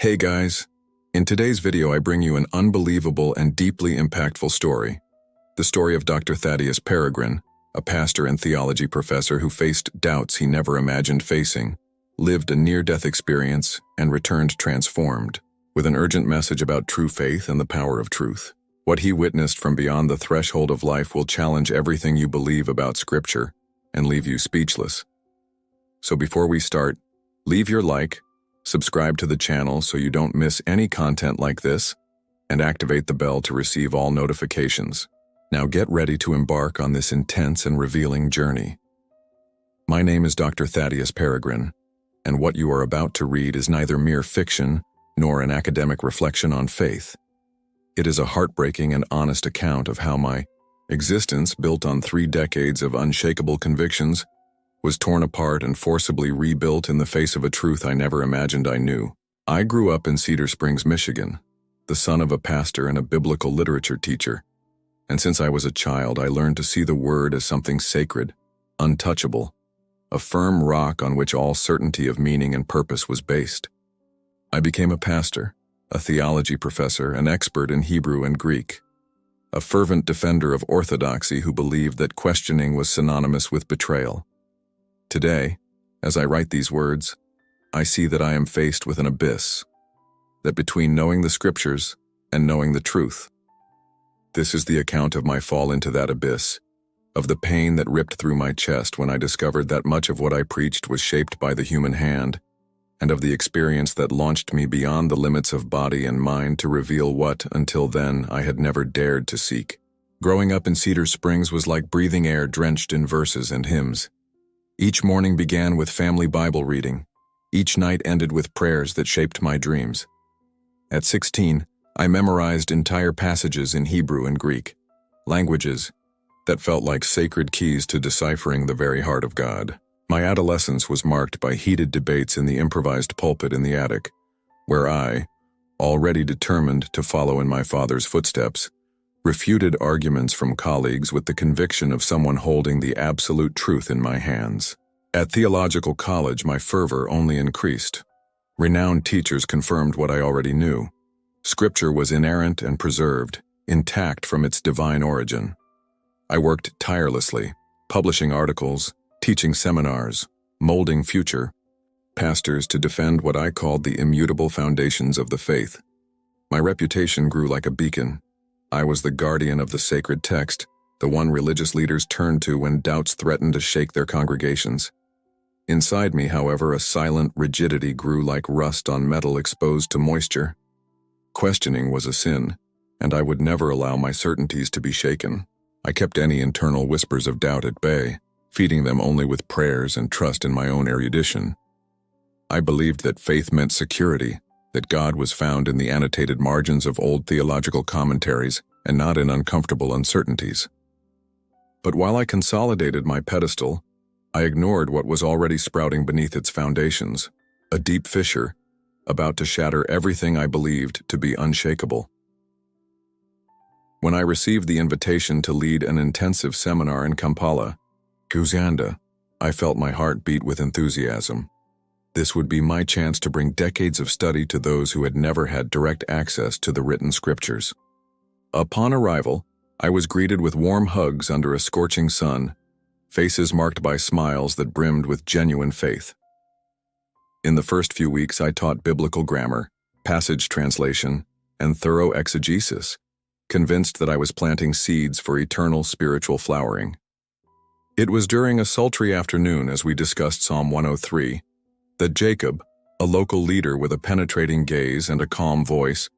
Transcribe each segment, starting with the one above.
Hey guys, in today's video I bring you an unbelievable and deeply impactful story. The story of Dr. Thaddeus Peregrine, a pastor and theology professor who faced doubts he never imagined facing, lived a near-death experience, and returned transformed, with an urgent message about true faith and the power of truth. What he witnessed from beyond the threshold of life will challenge everything you believe about Scripture and leave you speechless. So before we start, leave your like, subscribe to the channel so you don't miss any content like this, and activate the bell to receive all notifications. Now get ready to embark on this intense and revealing journey. My name is Dr. Thaddeus Peregrine, and what you are about to read is neither mere fiction nor an academic reflection on faith. It is a heartbreaking and honest account of how my existence, built on 3 decades of unshakable convictions, was torn apart and forcibly rebuilt in the face of a truth I never imagined I knew. I grew up in Cedar Springs, Michigan, the son of a pastor and a biblical literature teacher. And since I was a child, I learned to see the Word as something sacred, untouchable, a firm rock on which all certainty of meaning and purpose was based. I became a pastor, a theology professor, an expert in Hebrew and Greek, a fervent defender of orthodoxy who believed that questioning was synonymous with betrayal. Today, as I write these words, I see that I am faced with an abyss, that between knowing the Scriptures and knowing the truth. This is the account of my fall into that abyss, of the pain that ripped through my chest when I discovered that much of what I preached was shaped by the human hand, and of the experience that launched me beyond the limits of body and mind to reveal what, until then, I had never dared to seek. Growing up in Cedar Springs was like breathing air drenched in verses and hymns. Each morning began with family Bible reading. Each night ended with prayers that shaped my dreams. At 16, I memorized entire passages in Hebrew and Greek, languages that felt like sacred keys to deciphering the very heart of God. My adolescence was marked by heated debates in the improvised pulpit in the attic, where I, already determined to follow in my father's footsteps, refuted arguments from colleagues with the conviction of someone holding the absolute truth in my hands. At theological college, my fervor only increased. Renowned teachers confirmed what I already knew. Scripture was inerrant and preserved, intact from its divine origin. I worked tirelessly, publishing articles, teaching seminars, molding future pastors to defend what I called the immutable foundations of the faith. My reputation grew like a beacon. I was the guardian of the sacred text, the one religious leaders turned to when doubts threatened to shake their congregations. Inside me, however, a silent rigidity grew like rust on metal exposed to moisture. Questioning was a sin, and I would never allow my certainties to be shaken. I kept any internal whispers of doubt at bay, feeding them only with prayers and trust in my own erudition. I believed that faith meant security, that God was found in the annotated margins of old theological commentaries and not in uncomfortable uncertainties. But while I consolidated my pedestal, I ignored what was already sprouting beneath its foundations, a deep fissure, about to shatter everything I believed to be unshakable. When I received the invitation to lead an intensive seminar in Kampala, Uganda, I felt my heart beat with enthusiasm. This would be my chance to bring decades of study to those who had never had direct access to the written Scriptures. Upon arrival, I was greeted with warm hugs under a scorching sun, faces marked by smiles that brimmed with genuine faith. In the first few weeks, I taught biblical grammar, passage translation, and thorough exegesis, convinced that I was planting seeds for eternal spiritual flowering. It was during a sultry afternoon as we discussed Psalm 103, that Jacob, a local leader with a penetrating gaze and a calm voice,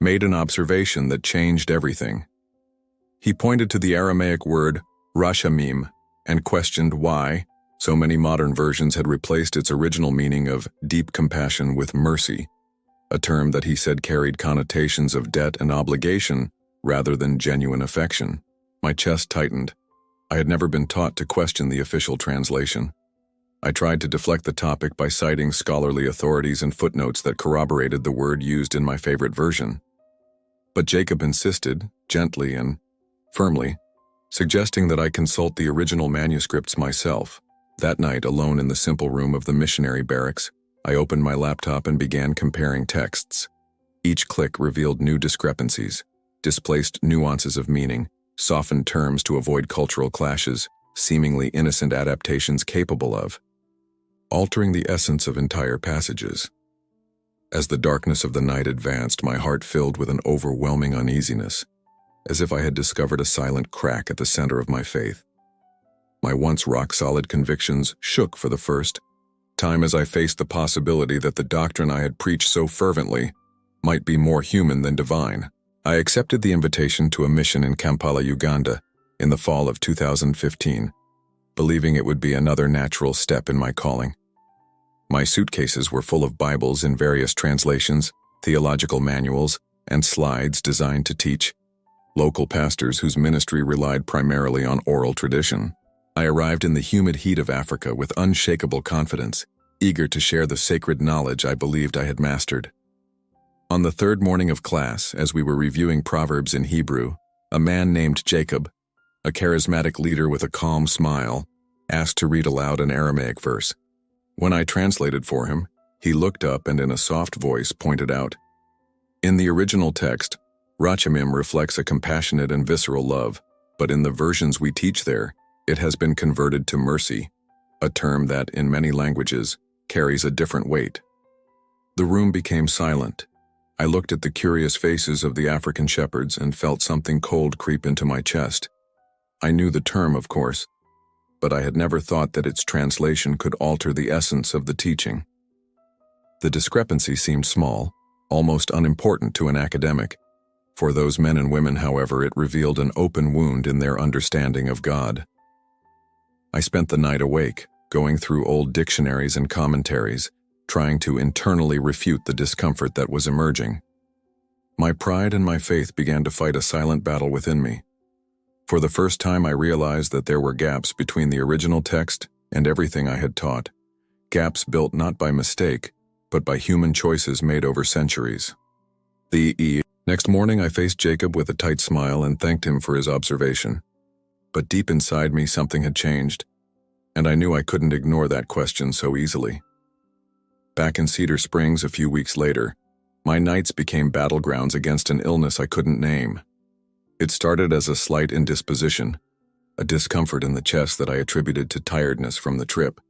made an observation that changed everything. He pointed to the Aramaic word rashamim and questioned why so many modern versions had replaced its original meaning of deep compassion with mercy, a term that he said carried connotations of debt and obligation rather than genuine affection. My chest tightened. I had never been taught to question the official translation. I tried to deflect the topic by citing scholarly authorities and footnotes that corroborated the word used in my favorite version. But Jacob insisted, gently and firmly, suggesting that I consult the original manuscripts myself. That night, alone in the simple room of the missionary barracks, I opened my laptop and began comparing texts. Each click revealed new discrepancies, displaced nuances of meaning, softened terms to avoid cultural clashes, seemingly innocent adaptations capable of altering the essence of entire passages. As the darkness of the night advanced, my heart filled with an overwhelming uneasiness, as if I had discovered a silent crack at the center of my faith. My once rock-solid convictions shook for the first time as I faced the possibility that the doctrine I had preached so fervently might be more human than divine. I accepted the invitation to a mission in Kampala, Uganda, in the fall of 2015, believing it would be another natural step in my calling. My suitcases were full of Bibles in various translations, theological manuals, and slides designed to teach local pastors whose ministry relied primarily on oral tradition. I arrived in the humid heat of Africa with unshakable confidence, eager to share the sacred knowledge I believed I had mastered. On the third morning of class, as we were reviewing Proverbs in Hebrew, a man named Jacob, a charismatic leader with a calm smile, asked to read aloud an Aramaic verse. When I translated for him, he looked up and in a soft voice pointed out, "In the original text, Rachamim reflects a compassionate and visceral love, but in the versions we teach there, it has been converted to mercy, a term that, in many languages, carries a different weight." The room became silent. I looked at the curious faces of the African shepherds and felt something cold creep into my chest. I knew the term, of course, but I had never thought that its translation could alter the essence of the teaching. The discrepancy seemed small, almost unimportant to an academic. For those men and women, however, it revealed an open wound in their understanding of God. I spent the night awake, going through old dictionaries and commentaries, trying to internally refute the discomfort that was emerging. My pride and my faith began to fight a silent battle within me. For the first time, I realized that there were gaps between the original text and everything I had taught, gaps built not by mistake, but by human choices made over centuries. Next morning, I faced Jacob with a tight smile and thanked him for his observation. But deep inside me, something had changed, and I knew I couldn't ignore that question so easily. Back in Cedar Springs a few weeks later, my nights became battlegrounds against an illness I couldn't name. It started as a slight indisposition, a discomfort in the chest that I attributed to tiredness from the trip.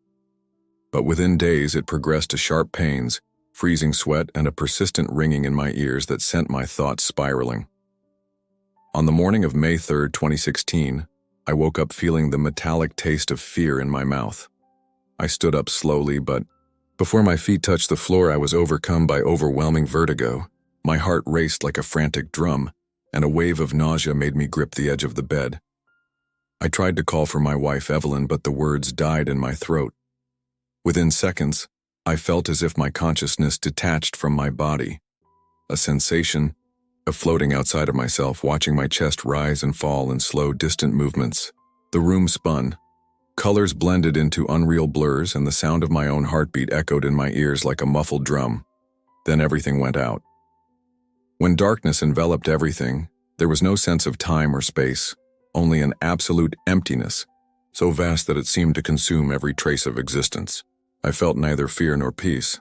But within days, it progressed to sharp pains, freezing sweat, and a persistent ringing in my ears that sent my thoughts spiraling. On the morning of May 3, 2016, I woke up feeling the metallic taste of fear in my mouth. I stood up slowly, but before my feet touched the floor, I was overcome by overwhelming vertigo. My heart raced like a frantic drum, and a wave of nausea made me grip the edge of the bed. I tried to call for my wife, Evelyn, but the words died in my throat. Within seconds, I felt as if my consciousness detached from my body, a sensation of floating outside of myself, watching my chest rise and fall in slow, distant movements. The room spun. Colors blended into unreal blurs, and the sound of my own heartbeat echoed in my ears like a muffled drum. Then everything went out. When darkness enveloped everything, there was no sense of time or space, only an absolute emptiness, so vast that it seemed to consume every trace of existence. I felt neither fear nor peace.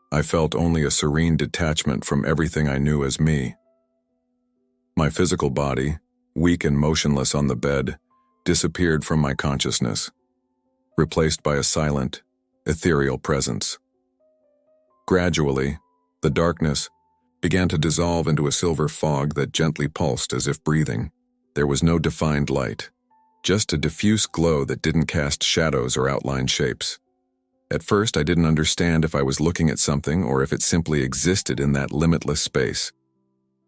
I felt only a serene detachment from everything I knew as me. My physical body, weak and motionless on the bed, disappeared from my consciousness, replaced by a silent, ethereal presence. Gradually, the darkness began to dissolve into a silver fog that gently pulsed as if breathing. There was no defined light, just a diffuse glow that didn't cast shadows or outline shapes. At first, I didn't understand if I was looking at something or if it simply existed in that limitless space.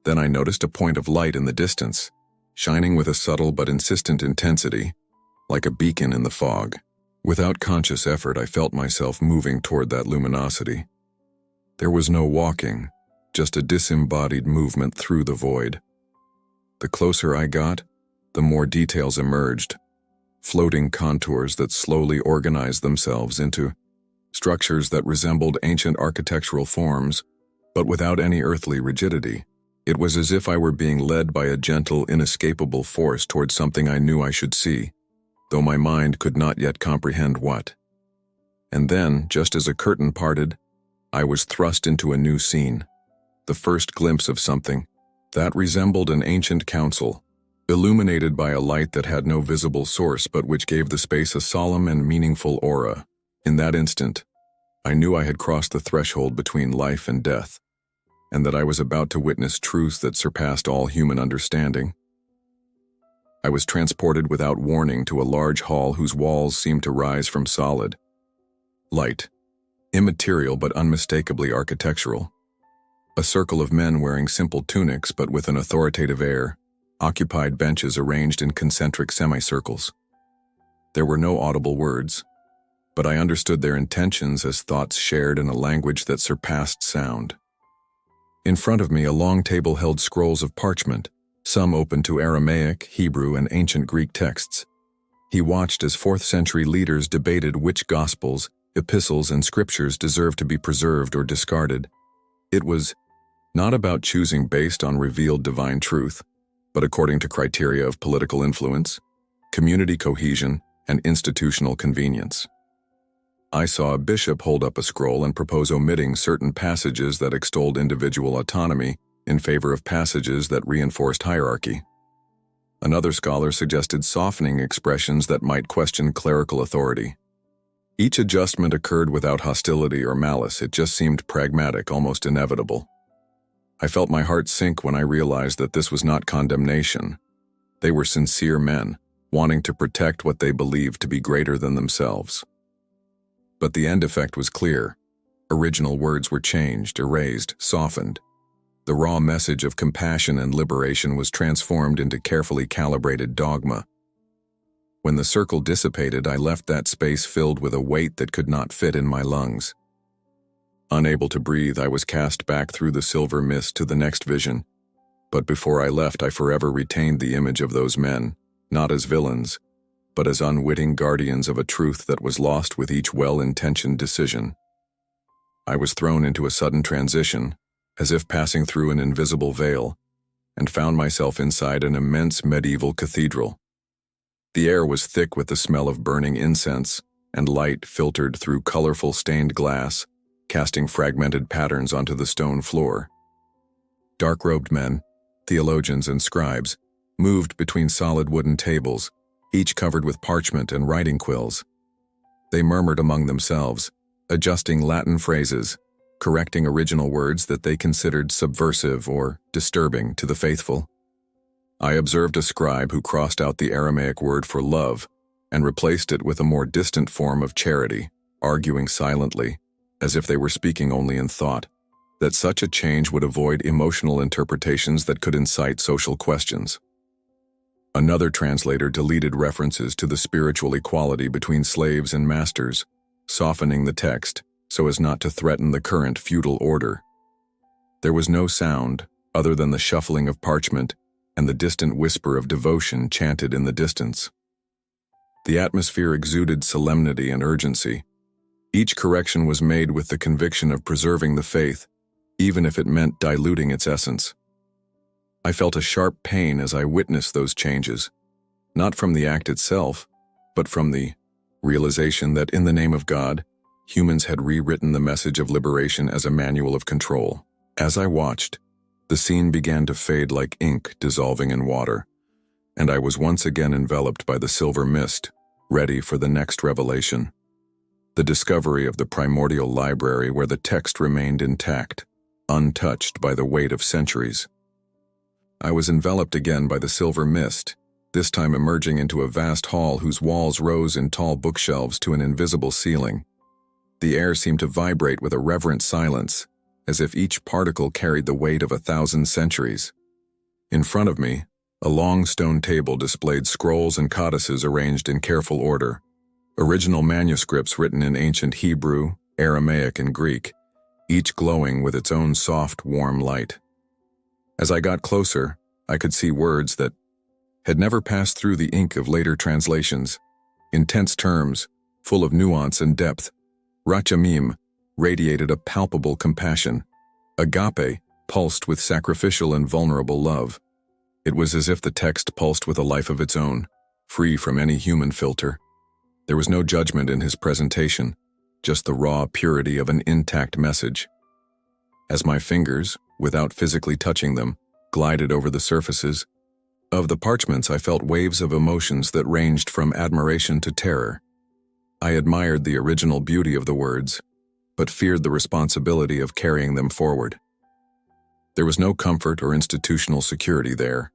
Then I noticed a point of light in the distance, shining with a subtle but insistent intensity, like a beacon in the fog. Without conscious effort, I felt myself moving toward that luminosity. There was no walking, just a disembodied movement through the void. The closer I got, the more details emerged, floating contours that slowly organized themselves into structures that resembled ancient architectural forms, but without any earthly rigidity. It was as if I were being led by a gentle, inescapable force toward something I knew I should see, though my mind could not yet comprehend what. And then, just as a curtain parted, I was thrust into a new scene. The first glimpse of something that resembled an ancient council, illuminated by a light that had no visible source but which gave the space a solemn and meaningful aura. In that instant, I knew I had crossed the threshold between life and death, and that I was about to witness truths that surpassed all human understanding. I was transported without warning to a large hall whose walls seemed to rise from solid light, immaterial but unmistakably architectural. A circle of men wearing simple tunics but with an authoritative air occupied benches arranged in concentric semicircles. There were no audible words, but I understood their intentions as thoughts shared in a language that surpassed sound. In front of me, a long table held scrolls of parchment, some open to Aramaic, Hebrew, and ancient Greek texts. He watched as 4th century leaders debated which gospels, epistles, and scriptures deserved to be preserved or discarded. It was not about choosing based on revealed divine truth, but according to criteria of political influence, community cohesion, and institutional convenience. I saw a bishop hold up a scroll and propose omitting certain passages that extolled individual autonomy in favor of passages that reinforced hierarchy. Another scholar suggested softening expressions that might question clerical authority. Each adjustment occurred without hostility or malice. It just seemed pragmatic, almost inevitable. I felt my heart sink when I realized that this was not condemnation. They were sincere men, wanting to protect what they believed to be greater than themselves. But the end effect was clear. Original words were changed, erased, softened. The raw message of compassion and liberation was transformed into carefully calibrated dogma. When the circle dissipated, I left that space filled with a weight that could not fit in my lungs. Unable to breathe, I was cast back through the silver mist to the next vision. But before I left, I forever retained the image of those men, not as villains, but as unwitting guardians of a truth that was lost with each well-intentioned decision. I was thrown into a sudden transition, as if passing through an invisible veil, and found myself inside an immense medieval cathedral. The air was thick with the smell of burning incense, and light filtered through colorful stained glass, casting fragmented patterns onto the stone floor. Dark-robed men, theologians and scribes, moved between solid wooden tables, each covered with parchment and writing quills. They murmured among themselves, adjusting Latin phrases, correcting original words that they considered subversive or disturbing to the faithful. I observed a scribe who crossed out the Aramaic word for love and replaced it with a more distant form of charity, arguing silently, as if they were speaking only in thought, that such a change would avoid emotional interpretations that could incite social questions. Another translator deleted references to the spiritual equality between slaves and masters, softening the text so as not to threaten the current feudal order. There was no sound other than the shuffling of parchment and the distant whisper of devotion chanted in the distance. The atmosphere exuded solemnity and urgency. Each correction was made with the conviction of preserving the faith, even if it meant diluting its essence. I felt a sharp pain as I witnessed those changes, not from the act itself, but from the realization that in the name of God, humans had rewritten the message of liberation as a manual of control. As I watched, the scene began to fade like ink dissolving in water, and I was once again enveloped by the silver mist, ready for the next revelation. The discovery of the primordial library where the text remained intact, untouched by the weight of centuries. I was enveloped again by the silver mist, this time emerging into a vast hall whose walls rose in tall bookshelves to an invisible ceiling. The air seemed to vibrate with a reverent silence, as if each particle carried the weight of 1,000 centuries. In front of me, a long stone table displayed scrolls and codices arranged in careful order, original manuscripts written in ancient Hebrew, Aramaic, and Greek, each glowing with its own soft, warm light. As I got closer, I could see words that had never passed through the ink of later translations, intense terms, full of nuance and depth. Rachamim radiated a palpable compassion. Agape pulsed with sacrificial and vulnerable love. It was as if the text pulsed with a life of its own, free from any human filter. There was no judgment in his presentation, just the raw purity of an intact message. As my fingers, without physically touching them, glided over the surfaces of the parchments, I felt waves of emotions that ranged from admiration to terror. I admired the original beauty of the words, but feared the responsibility of carrying them forward. There was no comfort or institutional security there.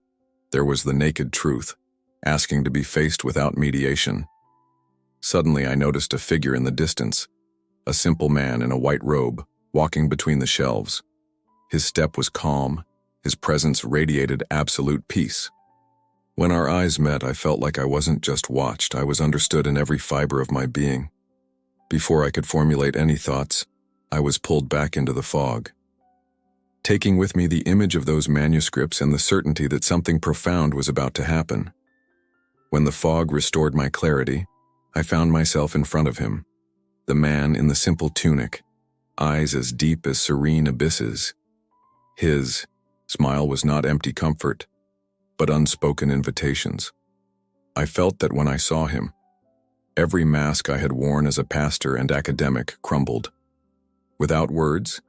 There was the naked truth, asking to be faced without mediation. Suddenly I noticed a figure in the distance, a simple man in a white robe, walking between the shelves. His step was calm, his presence radiated absolute peace. When our eyes met, I felt like I wasn't just watched, I was understood in every fiber of my being. Before I could formulate any thoughts, I was pulled back into the fog, taking with me the image of those manuscripts and the certainty that something profound was about to happen. When the fog restored my clarity, I found myself in front of him, the man in the simple tunic, eyes as deep as serene abysses. His smile was not empty comfort, but unspoken invitations. I felt that when I saw him, every mask I had worn as a pastor and academic crumbled. Without words,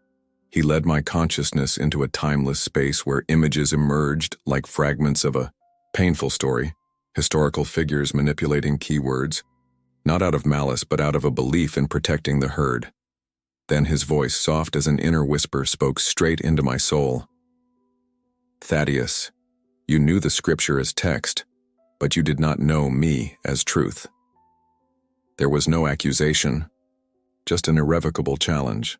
he led my consciousness into a timeless space where images emerged like fragments of a painful story, historical figures manipulating keywords, not out of malice but out of a belief in protecting the herd. Then his voice, soft as an inner whisper, spoke straight into my soul. "Thaddeus, you knew the scripture as text, but you did not know me as truth." There was no accusation, just an irrevocable challenge.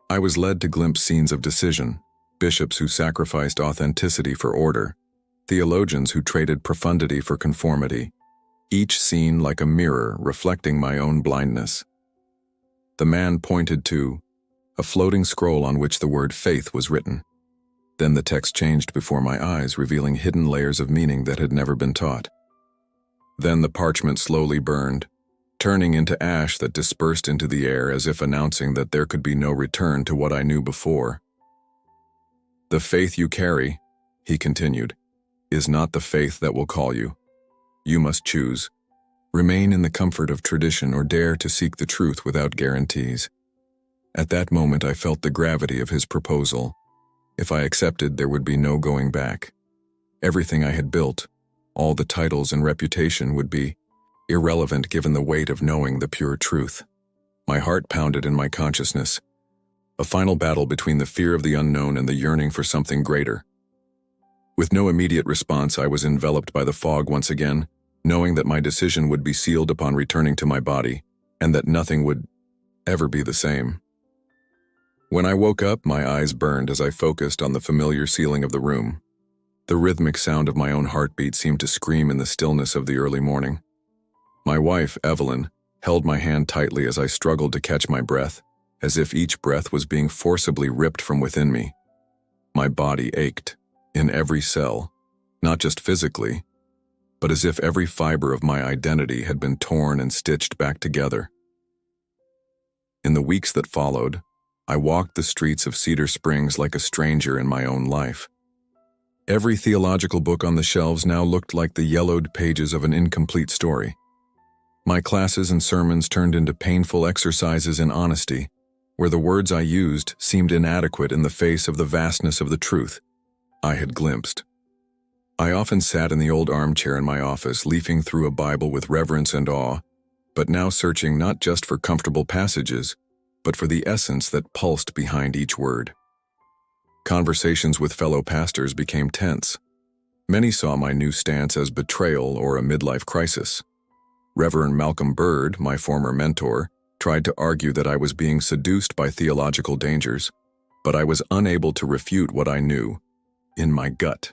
I was led to glimpse scenes of decision, bishops who sacrificed authenticity for order, theologians who traded profundity for conformity, each scene like a mirror reflecting my own blindness. The man pointed to a floating scroll on which the word faith was written. Then the text changed before my eyes, revealing hidden layers of meaning that had never been taught. Then the parchment slowly burned, turning into ash that dispersed into the air as if announcing that there could be no return to what I knew before. "The faith you carry," he continued, "is not the faith that will call you. You must choose. Remain in the comfort of tradition or dare to seek the truth without guarantees." At that moment I felt the gravity of his proposal. If I accepted, there would be no going back. Everything I had built, all the titles and reputation, would be irrelevant given the weight of knowing the pure truth. My heart pounded in my consciousness, a final battle between the fear of the unknown and the yearning for something greater. With no immediate response, I was enveloped by the fog once again, knowing that my decision would be sealed upon returning to my body, and that nothing would ever be the same. When I woke up, my eyes burned as I focused on the familiar ceiling of the room. The rhythmic sound of my own heartbeat seemed to scream in the stillness of the early morning. My wife, Evelyn, held my hand tightly as I struggled to catch my breath, as if each breath was being forcibly ripped from within me. My body ached, in every cell, not just physically, but as if every fiber of my identity had been torn and stitched back together. In the weeks that followed, I walked the streets of Cedar Springs like a stranger in my own life. Every theological book on the shelves now looked like the yellowed pages of an incomplete story. My classes and sermons turned into painful exercises in honesty, where the words I used seemed inadequate in the face of the vastness of the truth I had glimpsed. I often sat in the old armchair in my office, leafing through a Bible with reverence and awe, but now searching not just for comfortable passages, but for the essence that pulsed behind each word. Conversations with fellow pastors became tense. Many saw my new stance as betrayal or a midlife crisis. Reverend Malcolm Bird, my former mentor, tried to argue that I was being seduced by theological dangers, but I was unable to refute what I knew in my gut.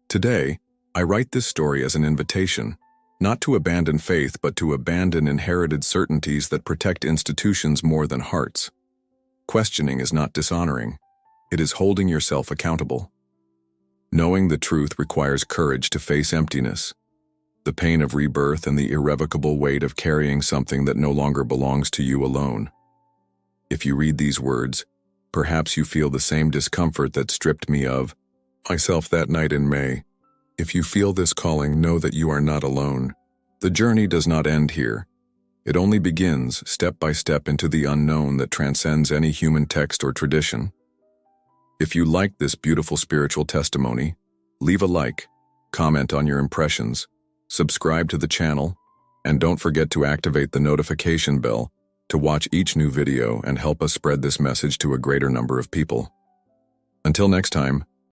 Today, I write this story as an invitation, not to abandon faith, but to abandon inherited certainties that protect institutions more than hearts. Questioning is not dishonoring. It is holding yourself accountable. Knowing the truth requires courage to face emptiness, the pain of rebirth, and the irrevocable weight of carrying something that no longer belongs to you alone. If you read these words, perhaps you feel the same discomfort that stripped me of myself that night in May. If you feel this calling, know that you are not alone. The journey does not end here. It only begins step by step into the unknown that transcends any human text or tradition. If you liked this beautiful spiritual testimony, leave a like, comment on your impressions, subscribe to the channel, and don't forget to activate the notification bell to watch each new video and help us spread this message to a greater number of people. Until next time,